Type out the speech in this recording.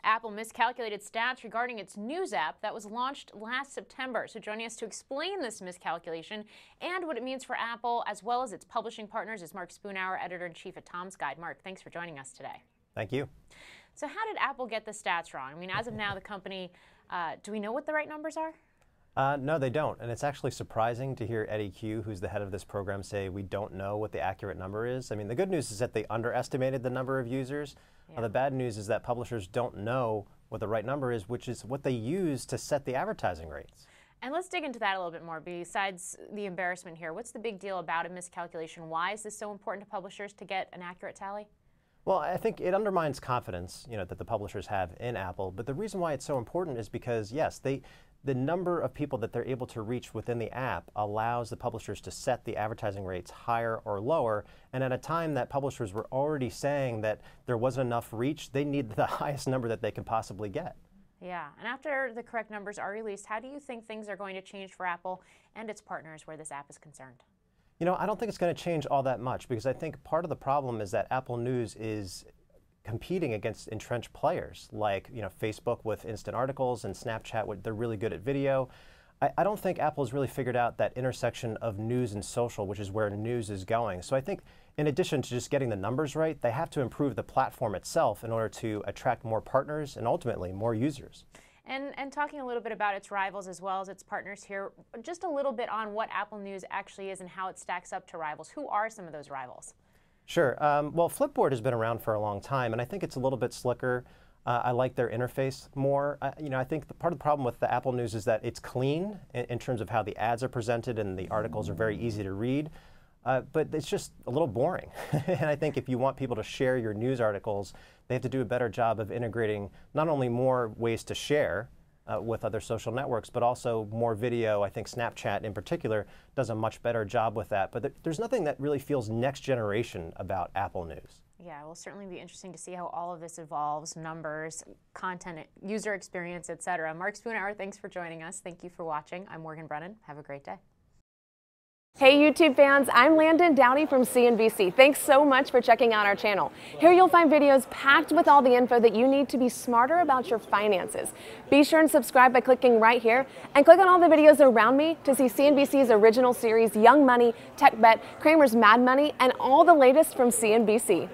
Apple miscalculated stats regarding its news app that was launched last September. So joining us to explain this miscalculation and what it means for Apple as well as its publishing partners is Mark Spoonhour, editor-in-chief at Tom's Guide. Mark, thanks for joining us today. Thank you. So how did Apple get the stats wrong? I mean, as of now, the company, do we know what the right numbers are? No, they don't. And it's actually surprising to hear Eddie Q, who's the head of this program, say we don't know what the accurate number is. I mean, the good news is that they underestimated the number of users. Yeah. The bad news is that publishers don't know what the right number is, which is what they use to set the advertising rates. And let's dig into that a little bit more. Besides the embarrassment here, what's the big deal about a miscalculation? Why is this so important to publishers to get an accurate tally? Well, I think it undermines confidence, that the publishers have in Apple. But the reason why it's so important is because, yes, the number of people that they're able to reach within the app allows the publishers to set the advertising rates higher or lower. And at a time that publishers were already saying that there wasn't enough reach, they need the highest number that they can possibly get. Yeah, and after the correct numbers are released, how do you think things are going to change for Apple and its partners where this app is concerned? I don't think it's going to change all that much because I think part of the problem is that Apple News is competing against entrenched players like Facebook with instant articles and Snapchat. They're really good at video. I don't think Apple's really figured out that intersection of news and social, which is where news is going. So I think in addition to just getting the numbers right, they have to improve the platform itself in order to attract more partners and ultimately more users. And talking a little bit about its rivals as well as its partners here, just a little bit on what Apple News actually is and how it stacks up to rivals. Who are some of those rivals? Sure. Well, Flipboard has been around for a long time, and I think it's a little bit slicker. I like their interface more. I think part of the problem with the Apple News is that it's clean in terms of how the ads are presented and the articles are very easy to read. But it's just a little boring. And I think if you want people to share your news articles, they have to do a better job of integrating not only more ways to share with other social networks, but also more video. I think Snapchat in particular does a much better job with that. But there's nothing that really feels next generation about Apple News. Yeah, it will certainly be interesting to see how all of this evolves, numbers, content, user experience, etc. Mark Spoonhour, thanks for joining us. Thank you for watching. I'm Morgan Brennan. Have a great day. Hey YouTube fans, I'm Landon Downey from CNBC. Thanks so much for checking out our channel. Here you'll find videos packed with all the info that you need to be smarter about your finances. Be sure and subscribe by clicking right here and click on all the videos around me to see CNBC's original series Young Money, Tech Bet, Cramer's Mad Money, and all the latest from CNBC.